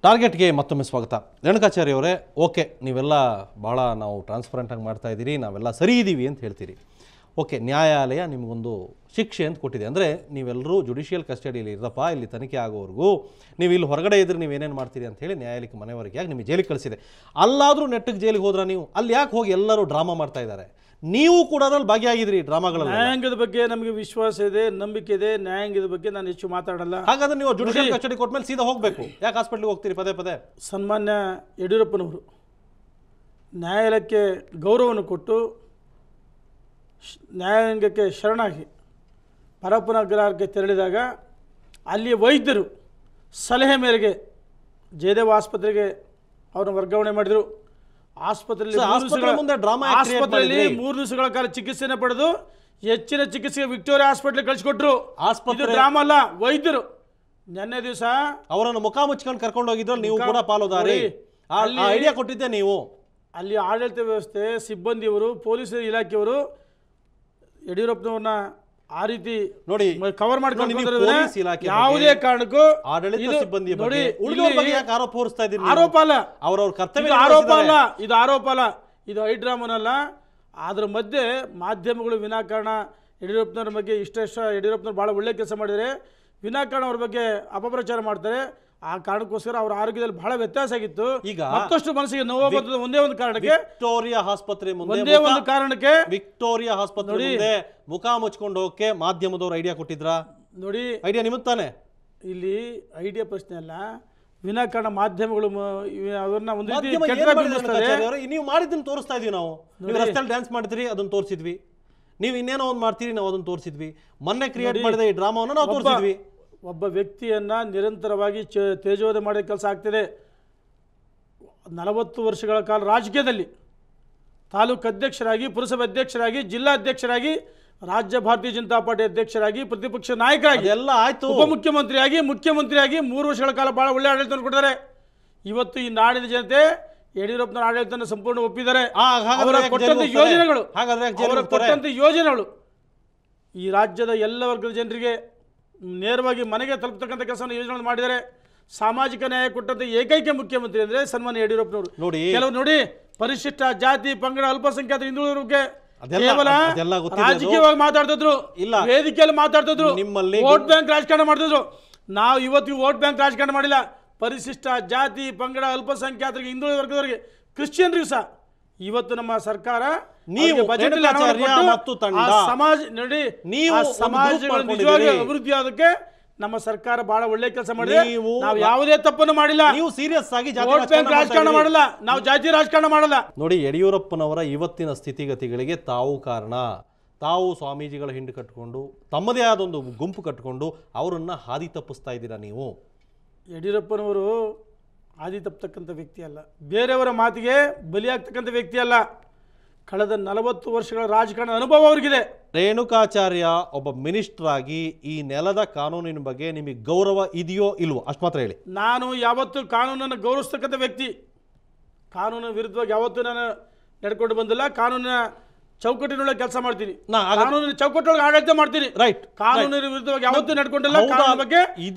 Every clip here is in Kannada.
ಟಾರ್ಗೆಟ್ಗೆ ಮತ್ತೊಮ್ಮೆ ಸ್ವಾಗತ. ರೇಣುಕಾಚಾರ್ಯ ಅವರೇ, ಓಕೆ, ನೀವೆಲ್ಲ ಭಾಳ ನಾವು ಟ್ರಾನ್ಸ್ಪರೆಂಟಾಗಿ ಮಾಡ್ತಾ ಇದ್ದೀರಿ, ನಾವೆಲ್ಲ ಸರಿ ಇದ್ದೀವಿ ಅಂತ ಹೇಳ್ತೀರಿ. ಓಕೆ, ನ್ಯಾಯಾಲಯ ನಿಮಗೊಂದು ಶಿಕ್ಷೆ ಅಂತ ಕೊಟ್ಟಿದೆ. ಅಂದರೆ ನೀವೆಲ್ಲರೂ ಜುಡಿಷಿಯಲ್ ಕಸ್ಟಡಿಯಲ್ಲಿ ಇರಪ್ಪ, ಇಲ್ಲಿ ತನಿಖೆ ಆಗೋವರೆಗೂ ನೀವು ಇಲ್ಲಿ ಹೊರಗಡೆ ಇದ್ರೆ ನೀವೇನೇನು ಮಾಡ್ತೀರಿ ಅಂತ ಹೇಳಿ ನ್ಯಾಯಾಲಯಕ್ಕೆ ಮನೆಯವರೆಗೆ ಯಾಕೆ ನಿಮಗೆ ಜೈಲಿಗೆ ಕಳಿಸಿದೆ. ಅಲ್ಲಾದರೂ ನೆಟ್ಟಿಗೆ ಜೈಲಿಗೆ ಹೋದ್ರೆ ನೀವು ಅಲ್ಲಿ ಯಾಕೆ ಹೋಗಿ ಎಲ್ಲರೂ ಡ್ರಾಮಾ ಮಾಡ್ತಾ ಇದ್ದಾರೆ? ನೀವು ಕೂಡ ಅದ್ರಲ್ಲಿ ಭಾಗಿಯಾಗಿದ್ರಿ ಡ್ರಾಮಾಗಳಲ್ಲಿ. ನ್ಯಾಯಾಂಗದ ಬಗ್ಗೆ ನಮಗೆ ವಿಶ್ವಾಸ ಇದೆ, ನಂಬಿಕೆ ಇದೆ. ನ್ಯಾಯಾಂಗದ ಬಗ್ಗೆ ನಾನು ಹೆಚ್ಚು ಮಾತಾಡಲ್ಲ. ಹಾಗಾದ್ರೆ ನೀವು ಜುಡಿಷಿಯಲ್ ಕಸ್ಟಡಿ ಕೊಟ್ಟ ಮೇಲೆ ಸೀದಾ ಹೋಗಬೇಕು, ಯಾಕೆ ಹಾಸ್ಪಿಟ್ಲಿಗೆ ಹೋಗ್ತೀರಿ ಪದೇ ಪದೇ? ಸನ್ಮಾನ್ಯ ಯಡಿಯೂರಪ್ಪನವರು ನ್ಯಾಯಾಲಯಕ್ಕೆ ಗೌರವವನ್ನು ಕೊಟ್ಟು ನ್ಯಾಯಾಂಗಕ್ಕೆ ಶರಣಾಗಿ ಪರಪ್ಪನಗ್ರಹಕ್ಕೆ ತೆರಳಿದಾಗ ಅಲ್ಲಿಯ ವೈದ್ಯರು ಸಲಹೆ ಮೇರೆಗೆ ಜಯದೇವ ಆಸ್ಪತ್ರೆಗೆ ಅವರನ್ನು ವರ್ಗಾವಣೆ ಮಾಡಿದರು. ಆಸ್ಪತ್ರೆಯಲ್ಲಿ 3 ದಿವಸಗಳ ಕಾಲ ಚಿಕಿತ್ಸೆಯನ್ನು ಪಡೆದು ಹೆಚ್ಚಿನ ಚಿಕಿತ್ಸೆಗೆ ವಿಕ್ಟೋರಿಯಾ ಹಾಸ್ಪಿಟಲ್ ಕಳಿಸಿಕೊಟ್ರು. ಆಸ್ಪತ್ರೆ ಡ್ರಾಮಾ ಅಲ್ಲ, ವೈದ್ಯರು. ನಿನ್ನೆ ದಿವಸ ಅವರನ್ನು ಮುಖ ಮುಚ್ಕೊಂಡು ಕರ್ಕೊಂಡು ಹೋಗಿದ್ರಲ್ಲಿ ನೀವು ಕೂಡ ಪಾಲುದಾರಿ. ಐಡಿಯಾ ಕೊಟ್ಟಿದ್ದೆ ನೀವು. ಅಲ್ಲಿ ಆಡಳಿತ ವ್ಯವಸ್ಥೆ ಸಿಬ್ಬಂದಿಯವರು, ಪೊಲೀಸ್ ಇಲಾಖೆಯವರು ಯಡಿಯೂರಪ್ಪನವ್ರನ್ನ ಆ ರೀತಿ ನೋಡಿ ಕವರ್ ಮಾಡ್ಕೊಂಡು ಯಾವುದೇ ಕಾರಣಕ್ಕೂ ಆಡಳಿತ ಸಿಬ್ಬಂದಿ ಆರೋಪ ಹೊರಿಸ್ತಾ ಇದ್ದೀರಿ. ಆರೋಪ ಅಲ್ಲ, ಅವರವ್ರ ಕರ್ತವ್ಯ ಆರೋಪ ಅಲ್ಲ, ಇದು ಆರೋಪ ಅಲ್ಲ, ಇದು ಹೈಡ್ರಾಮನಲ್ಲ. ಅದ್ರ ಮಧ್ಯೆ ಮಾಧ್ಯಮಗಳು ವಿನಾಕಾರಣ ಯಡಿಯೂರಪ್ಪನವ್ರ ಬಗ್ಗೆ ಯಡಿಯೂರಪ್ಪನವ್ರು ಭಾಳ ಒಳ್ಳೆ ಕೆಲಸ ಮಾಡಿದರೆ ವಿನಾಕಾರಣ ಅವ್ರ ಬಗ್ಗೆ ಅಪಪ್ರಚಾರ ಮಾಡ್ತಾರೆ. ಆ ಕಾರಣಕ್ಕೋಸ್ಕರ ಅವ್ರ ಆರೋಗ್ಯದಲ್ಲಿ ಬಹಳ ವ್ಯತ್ಯಾಸ ಆಗಿತ್ತು. ಈಗ ಮತ್ತಷ್ಟು ಮನಸ್ಸಿಗೆ ನೋವು ಬರ್ತದೆ ಒಂದೇ ಒಂದು ಕಾರಣಕ್ಕೆ. ವಿಕ್ಟೋರಿಯಾ ಆಸ್ಪತ್ರೆ ಮುಂದೆ ಒಂದೇ ಒಂದು ಕಾರಣಕ್ಕೆ ವಿಕ್ಟೋರಿಯಾ ಆಸ್ಪತ್ರೆ ಮುಂದೆ ಮುಖ ಮುಚ್ಕೊಂಡು ಹೋಗಕ್ಕೆ ಮಾಧ್ಯಮದವ್ರು ಐಡಿಯಾ ಕೊಟ್ಟಿದ್ರ? ನೋಡಿ, ಐಡಿಯಾ ನಿಮಗೆ ತಾನೆ. ಇಲ್ಲಿ ಐಡಿಯಾ ಪ್ರಶ್ನೆ ಅಲ್ಲ, ವಿನಾಕಾರಣ ಮಾಧ್ಯಮಗಳು ಅವ್ರನ್ನ ಒಂದು ನೀವು ಮಾಡಿದ್ದನ್ನು ತೋರಿಸ್ತಾ ಇದೀವಿ ನಾವು. ನೀವು ರಸ್ತೆಯಲ್ಲಿ ಡ್ಯಾನ್ಸ್ ಮಾಡ್ತೀರಿ, ಅದನ್ನ ತೋರಿಸಿದ್ವಿ. ನೀವು ಇನ್ನೇನೋ ಒಂದು ಮಾಡ್ತೀರಿ, ನಾವು ಅದನ್ನ ತೋರಿಸಿದ್ವಿ. ಮೊನ್ನೆ ಕ್ರಿಯೇಟ್ ಮಾಡಿದ ಈ ಡ್ರಾಮಾವನ್ನು ನಾವು ತೋರಿಸಿದ್ವಿ. ಒಬ್ಬ ವ್ಯಕ್ತಿಯನ್ನು ನಿರಂತರವಾಗಿ ತೇಜೋವಧೆ ಮಾಡೋ ಕೆಲಸ ಆಗ್ತಿದೆ. 40 ವರ್ಷಗಳ ಕಾಲ ರಾಜಕೀಯದಲ್ಲಿ ತಾಲೂಕು ಅಧ್ಯಕ್ಷರಾಗಿ, ಪುರಸಭೆ ಅಧ್ಯಕ್ಷರಾಗಿ, ಜಿಲ್ಲಾ ಅಧ್ಯಕ್ಷರಾಗಿ, ರಾಜ್ಯ ಭಾರತೀಯ ಜನತಾ ಪಾರ್ಟಿ ಅಧ್ಯಕ್ಷರಾಗಿ, ಪ್ರತಿಪಕ್ಷ ನಾಯಕರಾಗಿ ಎಲ್ಲ ಆಯ್ತು, ಉಪಮುಖ್ಯಮಂತ್ರಿಯಾಗಿ, ಮುಖ್ಯಮಂತ್ರಿಯಾಗಿ 3 ವರ್ಷಗಳ ಕಾಲ ಬಹಳ ಒಳ್ಳೆ ಆಡಳಿತವನ್ನು ಕೊಟ್ಟಿದ್ದಾರೆ. ಇವತ್ತು ಈ ನಾಡಿನ ಜನತೆ ಯಡಿಯೂರಪ್ಪನ ಆಡಳಿತವನ್ನು ಸಂಪೂರ್ಣ ಒಪ್ಪಿದ್ದಾರೆ. ಕೊಟ್ಟಂತ ಯೋಜನೆಗಳು ಈ ರಾಜ್ಯದ ಎಲ್ಲ ವರ್ಗದ ಜನರಿಗೆ ನೇರವಾಗಿ ಮನೆಗೆ ತಲುಪತಕ್ಕಂಥ ಕೆಲಸವನ್ನು ಯೋಜನೆ ಮಾಡಿದ್ದಾರೆ. ಸಾಮಾಜಿಕ ನ್ಯಾಯ ಕೊಟ್ಟಂತ ಏಕೈಕ ಮುಖ್ಯಮಂತ್ರಿ ಅಂದ್ರೆ ಸನ್ಮಾನ್ಯ ಯಡಿಯೂರಪ್ಪನವರು. ನೋಡಿ, ಕೆಲವರು ನೋಡಿ ಪರಿಶಿಷ್ಟ ಜಾತಿ, ಪಂಗಡ, ಅಲ್ಪಸಂಖ್ಯಾತ ಹಿಂದುಳಿದವರಿಗೆ ಕೇವಲ ರಾಜಕೀಯವಾಗಿ ಮಾತಾಡ್ತಿದ್ರು, ಇಲ್ಲ ವೇದಿಕೆಯಲ್ಲಿ ಮಾತಾಡ್ತಿದ್ರು, ನಿಮ್ಮಲ್ಲಿ ವೋಟ್ ಬ್ಯಾಂಕ್ ರಾಜಕಾರಣ ಮಾಡ್ತಿದ್ರು. ನಾವು ಇವತ್ತಿಗೆ ವೋಟ್ ಬ್ಯಾಂಕ್ ರಾಜಕಾರಣ ಮಾಡಿಲ್ಲ. ಪರಿಶಿಷ್ಟ ಜಾತಿ, ಪಂಗಡ, ಅಲ್ಪಸಂಖ್ಯಾತರಿಗೆ, ಹಿಂದುಳಿದ ವರ್ಗದವರಿಗೆ, ಕ್ರಿಶ್ಚಿಯನ್ರಿಗೂ ಸಹ ಇವತ್ತು ನಮ್ಮ ಸರ್ಕಾರ ಸಮಾಜ ನೋಡಿ ಸಮಾಜಗಳು ನಿಜವಾಗಿ ಅಭಿವೃದ್ಧಿ ಆಗೋದಕ್ಕೆ ನಮ್ಮ ಸರ್ಕಾರ ಬಹಳ ಒಳ್ಳೆ ಕೆಲಸ ಮಾಡಿದೆ. ನಾವು ಯಾವುದೇ ತಪ್ಪನ್ನು ಮಾಡಿಲ್ಲ. ನೀವು ಸೀರಿಯಸ್ ಆಗಿ ರಾಜಕಾರಣ ಮಾಡಲ್ಲ, ನಾವು ಜಾತಿ ರಾಜಕಾರಣ ಮಾಡಲ್ಲ. ನೋಡಿ, ಯಡಿಯೂರಪ್ಪನವರ ಇವತ್ತಿನ ಸ್ಥಿತಿಗತಿಗಳಿಗೆ ತಾವು ಕಾರಣ. ತಾವು ಸ್ವಾಮೀಜಿಗಳ ಹಿಂಡು ಕಟ್ಟಿಕೊಂಡು ತಮ್ಮದೇ ಆದೊಂದು ಗುಂಪು ಕಟ್ಟಿಕೊಂಡು ಅವರನ್ನ ಹಾದಿ ತಪ್ಪಿಸ್ತಾ ಇದ್ದೀರಾ ನೀವು. ಯಡಿಯೂರಪ್ಪನವರು ಹಾದಿ ತಪ್ಪತಕ್ಕಂಥ ವ್ಯಕ್ತಿ ಅಲ್ಲ, ಬೇರೆಯವರ ಮಾತಿಗೆ ಬಲಿಯಾಗ್ತಕ್ಕಂಥ ವ್ಯಕ್ತಿ ಅಲ್ಲ. ಕಳೆದ 40 ವರ್ಷಗಳ ರಾಜಕಾರಣ ಅನುಭವ ಅವರಿಗಿದೆ. ರೇಣುಕಾಚಾರ್ಯ ಒಬ್ಬ ಮಿನಿಸ್ಟರ್ ಆಗಿ ಈ ನೆಲದ ಕಾನೂನಿನ ಬಗ್ಗೆ ನಿಮಗೆ ಗೌರವ ಇದೆಯೋ ಇಲ್ವೋ ಅಷ್ಟು ಮಾತ್ರ ಹೇಳಿ. ನಾನು ಯಾವತ್ತೂ ಕಾನೂನನ್ನು ಗೌರವಿಸ್ತಕ್ಕಂಥ ವ್ಯಕ್ತಿ. ಕಾನೂನಿನ ವಿರುದ್ಧವಾಗಿ ಯಾವತ್ತೂ ನಾನು ನಡ್ಕೊಂಡು ಬಂದಿಲ್ಲ. ಕಾನೂನಿನ ಚೌಕಟ್ಟಿನೊಳಗೆ ಕೆಲಸ ಮಾಡ್ತೀನಿ, ಕಾನೂನಿನ ಚೌಕಟ್ಟೊಳಗೆ ಆಡಳಿತ ಮಾಡ್ತೀನಿ. ರೈಟ್, ಕಾನೂನಿನ ವಿರುದ್ಧವಾಗಿ ಯಾವತ್ತೂ ನಡ್ಕೊಂಡಿಲ್ಲ. ಕಾನೂನಿನ ಬಗ್ಗೆ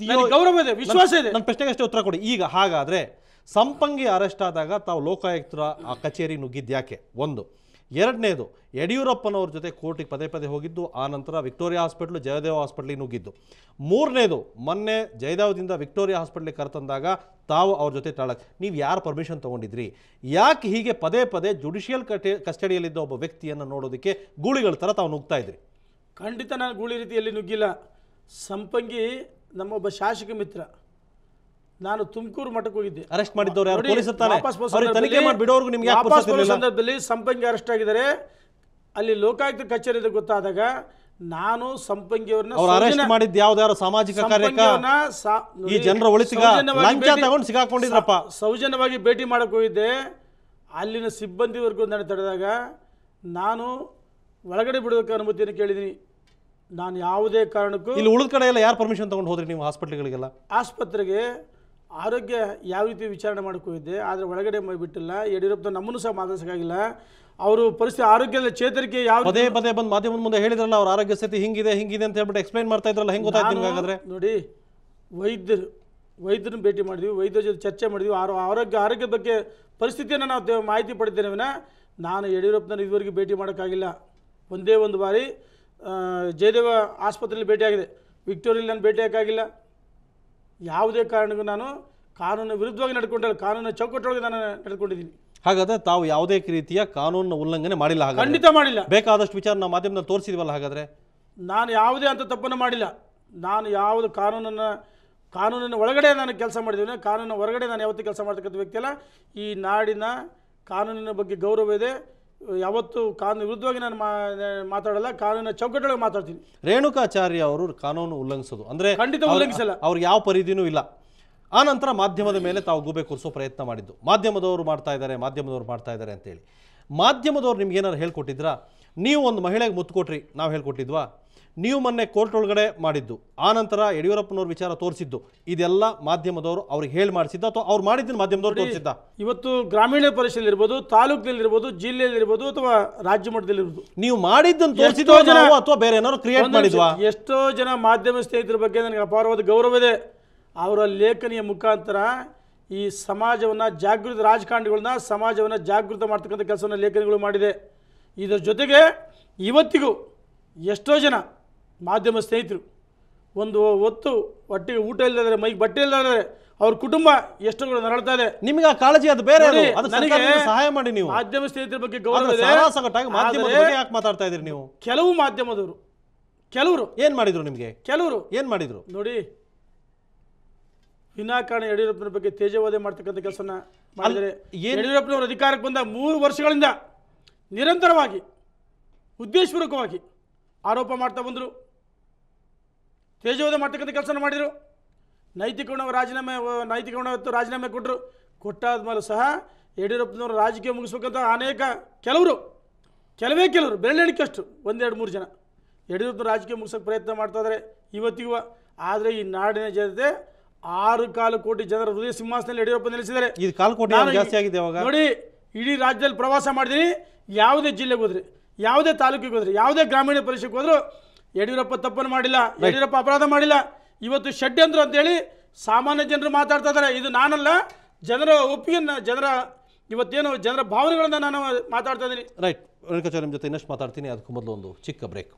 ಗೌರವ ಇದೆ, ವಿಶ್ವಾಸ ಇದೆ. ನನ್ನ ಪ್ರಶ್ನೆಗೆ ಅಷ್ಟೇ ಉತ್ತರ ಕೊಡಿ. ಈಗ ಹಾಗಾದ್ರೆ ಸಂಪಂಗಿ ಅರೆಸ್ಟ್ ಆದಾಗ ತಾವು ಲೋಕಾಯುಕ್ತರ ಆ ಕಚೇರಿ ನುಗ್ಗಿದ್ದು ಯಾಕೆ? ಒಂದು. ಎರಡನೇದು, ಯಡಿಯೂರಪ್ಪನವ್ರ ಜೊತೆ ಕೋರ್ಟಿಗೆ ಪದೇ ಪದೇ ಹೋಗಿದ್ದು, ಆ ನಂತರ ವಿಕ್ಟೋರಿಯಾ ಹಾಸ್ಪಿಟ್ಲು, ಜಯದೇವ ಹಾಸ್ಪಿಟ್ಲಿಗೆ ನುಗ್ಗಿದ್ದು. ಮೂರನೇದು, ಮೊನ್ನೆ ಜಯದೇವದಿಂದ ವಿಕ್ಟೋರಿಯಾ ಹಾಸ್ಪಿಟ್ಲಿಗೆ ಕರೆತಂದಾಗ ತಾವು ಅವ್ರ ಜೊತೆ ನೀವು ಯಾರು ಪರ್ಮಿಷನ್ ತೊಗೊಂಡಿದ್ರಿ? ಯಾಕೆ ಹೀಗೆ ಪದೇ ಪದೇ ಜುಡಿಷಿಯಲ್ ಕಸ್ಟಡಿಯಲ್ಲಿದ್ದ ಒಬ್ಬ ವ್ಯಕ್ತಿಯನ್ನು ನೋಡೋದಕ್ಕೆ ಗೂಳಿಗಳ ಥರ ತಾವು ನುಗ್ತಾ ಇದ್ರಿ? ಖಂಡಿತ ನಾನು ಗೂಳಿ ರೀತಿಯಲ್ಲಿ ನುಗ್ಗಿಲ್ಲ. ಸಂಪಂಗಿ ನಮ್ಮೊಬ್ಬ ಶಾಸಕ ಮಿತ್ರ. ನಾನು ತುಮಕೂರು ಮಠಕ್ಕೆ ಹೋಗಿದ್ದೆ. ಅರೆಸ್ಟ್ ಮಾಡಿದ್ದವ್ರು ಯಾರು? ಪೊಲೀಸರು ತಾನೆ. ಸಂದರ್ಭದಲ್ಲಿ ಸಂಪಂಗಿ ಅರೆಸ್ಟ್ ಆಗಿದ್ದಾರೆ. ಅಲ್ಲಿ ಲೋಕಾಯುಕ್ತ ಕಚೇರಿ ಗೊತ್ತಾದಾಗ ನಾನು ಸಂಪಂಗಿಯವ್ರನ್ನ ಅರೆಸ್ಟ್ ಮಾಡಿದ್ದು ಯಾವ್ದಾರು ಸಾಮಾಜಿಕ ಕಾರ್ಯಕ ಈ ಜನರ ಸೌಜನ್ಯವಾಗಿ ಭೇಟಿ ಮಾಡಕ್ ಹೋಗಿದ್ದೆ. ಅಲ್ಲಿನ ಸಿಬ್ಬಂದಿ ವರ್ಗ ತಡೆದಾಗ ನಾನು ಒಳಗಡೆ ಬಿಡೋದಕ್ಕೆ ಅನುಮತಿಯನ್ನು ಕೇಳಿದ್ದೀನಿ. ನಾನು ಯಾವುದೇ ಕಾರಣಕ್ಕೂ ಇಲ್ಲಿ ಉಳಿದ ಕಡೆ ಎಲ್ಲ ಯಾರು ಪರ್ಮಿಷನ್ ತಗೊಂಡು ಹೋದ್ರಿ ನೀವು? ಹಾಸ್ಪಿಟ್ಲ್ಗಳಿಗೆಲ್ಲ, ಆಸ್ಪತ್ರೆಗೆ ಆರೋಗ್ಯ ಯಾವ ರೀತಿ ವಿಚಾರಣೆ ಮಾಡಕ್ಕೆ ಹೋಗಿದ್ದೆ, ಆದರೆ ಒಳಗಡೆ ಬಿಟ್ಟಿಲ್ಲ. ಯಡಿಯೂರಪ್ಪ ನಮ್ಮನ್ನು ಸಹ ಮಾತಾಡ್ಸಕ್ಕಾಗಿಲ್ಲ. ಅವರು ಪರಿಸ್ಥಿತಿ ಆರೋಗ್ಯದ ಚೇತರಿಕೆ ಯಾವ ಪದೇ ಪದೇ ಬಂದು ಮಾಧ್ಯಮದ ಮುಂದೆ ಹೇಳಿದ್ರಲ್ಲ, ಅವ್ರ ಆರೋಗ್ಯ ಸ್ಥಿತಿ ಹಿಂಗಿದೆ ಹಿಂಗಿದೆ ಅಂತ ಹೇಳ್ಬಿಟ್ಟು ಎಕ್ಸ್ಪ್ಲೈನ್ ಮಾಡ್ತಾ ಇದ್ರಲ್ಲ, ಹೆಂಗೆ ಗೊತ್ತಾಯ್ತು ನಿಮ್ಗೆ? ಹಾಗಾದ್ರೆ ನೋಡಿ, ವೈದ್ಯರು ವೈದ್ಯರನ್ನ ಭೇಟಿ ಮಾಡಿದ್ವಿ, ವೈದ್ಯರ ಜೊತೆ ಚರ್ಚೆ ಮಾಡಿದ್ವಿ, ಆರೋಗ್ಯದ ಬಗ್ಗೆ ಪರಿಸ್ಥಿತಿಯನ್ನು ನಾವು ಮಾಹಿತಿ ಪಡೆದಿದ್ದೇವೆ. ನಾನು ಯಡಿಯೂರಪ್ಪನ ಇದುವರೆಗೆ ಭೇಟಿ ಮಾಡೋಕ್ಕಾಗಿಲ್ಲ. ಒಂದೇ ಒಂದು ಬಾರಿ ಜಯದೇವ ಆಸ್ಪತ್ರೆಯಲ್ಲಿ ಭೇಟಿಯಾಗಿದೆ, ವಿಕ್ಟೋರಿಯಲ್ಲಿ ನಾನು ಭೇಟಿಯಾಗಿಲ್ಲ. ಯಾವುದೇ ಕಾರಣಕ್ಕೂ ನಾನು ಕಾನೂನು ವಿರುದ್ಧವಾಗಿ ನಡ್ಕೊಂಡಿಲ್ಲ, ಕಾನೂನು ಚೌಕಟ್ಟೊಳಗೆ ನಾನು ನಡ್ಕೊಂಡಿದ್ದೀನಿ. ಹಾಗಾದ್ರೆ ತಾವು ಯಾವುದೇ ರೀತಿಯ ಕಾನೂನಿನ ಉಲ್ಲಂಘನೆ ಮಾಡಿಲ್ಲ? ಖಂಡಿತ ಮಾಡಿಲ್ಲ. ಬೇಕಾದಷ್ಟು ವಿಚಾರ ನಾವು ಮಾಧ್ಯಮದಲ್ಲಿ ತೋರಿಸಿದ್ವಲ್ಲ. ಹಾಗಾದ್ರೆ ನಾನು ಯಾವುದೇ ಅಂತ ತಪ್ಪನ್ನು ಮಾಡಿಲ್ಲ. ನಾನು ಯಾವುದು ಕಾನೂನಿನ ಒಳಗಡೆ ನಾನು ಕೆಲಸ ಮಾಡಿದ್ದೀನಿ, ಕಾನೂನಿನ ಹೊರಗಡೆ ನಾನು ಯಾವತ್ತೂ ಕೆಲಸ ಮಾಡ್ತಕ್ಕಂಥ ವ್ಯಕ್ತಿ ಅಲ್ಲ. ಈ ನಾಡಿನ ಕಾನೂನಿನ ಬಗ್ಗೆ ಗೌರವ ಇದೆ. ಯಾವತ್ತು ಕಾನೂನು ವಿರುದ್ಧವಾಗಿ ನಾನು ಮಾತಾಡಲ್ಲ, ಕಾನೂನಿನ ಚೌಕಟ್ಟೊಳಗೆ ಮಾತಾಡ್ತೀನಿ. ರೇಣುಕಾಚಾರ್ಯ ಅವರು ಕಾನೂನು ಉಲ್ಲಂಘಿಸೋದು ಅಂದರೆ ಖಂಡಿತ ಉಲ್ಲಂಘಿಸಲ್ಲ. ಅವ್ರಿಗೆ ಯಾವ ಪರಿಧಿನೂ ಇಲ್ಲ. ಆ ನಂತರ ಮಾಧ್ಯಮದ ಮೇಲೆ ತಾವು ಗೂಬೆ ಕೂರಿಸೋ ಪ್ರಯತ್ನ ಮಾಡಿದ್ದು, ಮಾಧ್ಯಮದವರು ಮಾಡ್ತಾ ಇದ್ದಾರೆ ಅಂತೇಳಿ. ಮಾಧ್ಯಮದವ್ರು ನಿಮ್ಗೆ ಏನಾರು ಹೇಳ್ಕೊಟ್ಟಿದ್ರಾ? ನೀವು ಒಂದು ಮಹಿಳೆಗೆ ಮುತ್ತು ಕೊಟ್ರಿ, ನಾವು ಹೇಳ್ಕೊಟ್ಟಿದ್ವಾ? ನೀವು ಮೊನ್ನೆ ಕೋರ್ಟ್ ಒಳಗಡೆ ಮಾಡಿದ್ದು, ಆ ನಂತರ ಯಡಿಯೂರಪ್ಪನವ್ರ ವಿಚಾರ ತೋರಿಸಿದ್ದು, ಇದೆಲ್ಲ ಮಾಧ್ಯಮದವರು ಅವ್ರಿಗೆ ಹೇಳಿ ಮಾಡಿಸಿದ್ದ ಅಥವಾ ಅವ್ರು ಮಾಡಿದ್ದನ್ನು ಮಾಧ್ಯಮದವ್ರು ತೋರಿಸಿದ್ದ? ಇವತ್ತು ಗ್ರಾಮೀಣ ಪರಿಷತ್ನಲ್ಲಿರ್ಬೋದು, ತಾಲೂಕಿನಲ್ಲಿರ್ಬೋದು, ಜಿಲ್ಲೆಯಲ್ಲಿರ್ಬೋದು ಅಥವಾ ರಾಜ್ಯ ಮಟ್ಟದಲ್ಲಿರ್ಬೋದು, ನೀವು ಮಾಡಿದ್ದನ್ನು ತೋರಿಸಿದ್ವ ಅಥವಾ ಬೇರೆ ಏನಾದ್ರು ಕ್ರಿಯೇಟ್ ಮಾಡಿದ್ವಾ? ಎಷ್ಟೋ ಜನ ಮಾಧ್ಯಮ ಸ್ನೇಹಿತರ ಬಗ್ಗೆ ನನಗೆ ಅಪಾರವಾದ ಗೌರವ ಇದೆ. ಅವರ ಲೇಖನಿಯ ಮುಖಾಂತರ ಈ ಸಮಾಜವನ್ನು ರಾಜಕಾರಣಿಗಳನ್ನ ಸಮಾಜವನ್ನು ಜಾಗೃತ ಮಾಡ್ತಕ್ಕಂಥ ಕೆಲಸವನ್ನು ಲೇಖನಿಗಳು ಮಾಡಿದೆ. ಇದರ ಜೊತೆಗೆ ಇವತ್ತಿಗೂ ಎಷ್ಟೋ ಜನ ಮಾಧ್ಯಮ ಸ್ನೇಹಿತರು ಒಂದು ಹೊತ್ತು ಒಟ್ಟಿಗೆ ಊಟ ಇಲ್ಲದ್ರೆ, ಮೈಗೆ ಬಟ್ಟೆ ಇಲ್ಲದ್ರೆ ಅವ್ರ ಕುಟುಂಬ ಎಷ್ಟುಗಳು ನರಳ್ತಾ ಇದೆ. ನಿಮಗೆ ಆ ಕಾಳಜಿ ಅದು ಬೇರೆ. ನನಗೆ ಸಹಾಯ ಮಾಡಿ. ನೀವು ಮಾಧ್ಯಮ ಸ್ನೇಹಿತರ ಬಗ್ಗೆ ಗೌರವ ಇದೆ. ಯಾಕೆ ಮಾತಾಡ್ತಾ ಇದ್ರಿ ನೀವು? ಕೆಲವು ಮಾಧ್ಯಮದವರು ಕೆಲವರು ಏನ್ ಮಾಡಿದ್ರು? ನಿಮಗೆ ಕೆಲವರು ಏನ್ ಮಾಡಿದ್ರು ನೋಡಿ, ವಿನಾಕಾರಣ ಯಡಿಯೂರಪ್ಪನ ಬಗ್ಗೆ ತೇಜವಾದ ಮಾಡ್ತಕ್ಕಂಥ ಕೆಲಸನ ಮಾಡಿದರೆ. ಯಡಿಯೂರಪ್ಪನವರು ಅಧಿಕಾರಕ್ಕೆ ಬಂದ 3 ವರ್ಷಗಳಿಂದ ನಿರಂತರವಾಗಿ ಉದ್ದೇಶಪೂರ್ವಕವಾಗಿ ಆರೋಪ ಮಾಡ್ತಾ ಬಂದರು, ತೇಜವಾದ ಮಾಡ್ತಕ್ಕಂಥ ಕೆಲಸ ಮಾಡಿದರು. ನೈತಿಕವನ್ನು ರಾಜೀನಾಮೆ ಕೊಟ್ಟರು. ಕೊಟ್ಟಾದ್ಮೇಲೆ ಸಹ ಯಡಿಯೂರಪ್ಪನವರು ರಾಜಕೀಯ ಮುಗಿಸ್ಬೇಕಂತ ಅನೇಕ ಕೆಲವೇ ಕೆಲವರು ಬೆರಳೆಣಿಕೆಯಷ್ಟು 1-2-3 ಜನ ಯಡಿಯೂರಪ್ಪನ ರಾಜಕೀಯ ಮುಗಿಸೋಕೆ ಪ್ರಯತ್ನ ಮಾಡ್ತಾ ಇದ್ದಾರೆ ಇವತ್ತಿಗೂ. ಆದರೆ ಈ ನಾಡಿನ ಜನತೆ 6 ಕೋಟಿ ಜನರ ಹೃದಯ ಸಿಂಹಾಸನದಲ್ಲಿ ಯಡಿಯೂರಪ್ಪ ನೆಲೆಸಿದ್ದಾರೆ. ನೋಡಿ, ಇಡೀ ರಾಜ್ಯದಲ್ಲಿ ಪ್ರವಾಸ ಮಾಡಿದ್ದೀನಿ. ಯಾವುದೇ ಜಿಲ್ಲೆಗೆ ಹೋದ್ರಿ, ಯಾವುದೇ ತಾಲೂಕಿಗೆ ಹೋದ್ರಿ, ಯಾವುದೇ ಗ್ರಾಮೀಣ ಪರಿಷತ್ಗೆ ಹೋದ್ರು ಯಡಿಯೂರಪ್ಪ ತಪ್ಪನ್ನು ಮಾಡಿಲ್ಲ, ಯಡಿಯೂರಪ್ಪ ಅಪರಾಧ ಮಾಡಿಲ್ಲ. ಇವತ್ತು ಷಡ್ಯಂತ್ರ ಅಂತೇಳಿ ಸಾಮಾನ್ಯ ಜನರು ಮಾತಾಡ್ತಾ ಇದ್ದಾರೆ. ಇದು ನಾನಲ್ಲ, ಜನರ ಒಪ್ಪಿಗೆಯನ್ನು, ಜನರ ಭಾವನೆಗಳನ್ನು ನಾನು ಮಾತಾಡ್ತಾ ಇದ್ದೀನಿ. ರೈಟ್. ರೇಣುಕಾಚಾರ್ಯ ನಿಮ್ಮ ಜೊತೆ ಇನ್ನಷ್ಟು ಮಾತಾಡ್ತೀನಿ. ಅದಕ್ಕೂ ಮೊದಲು ಒಂದು ಚಿಕ್ಕ ಬ್ರೇಕ್.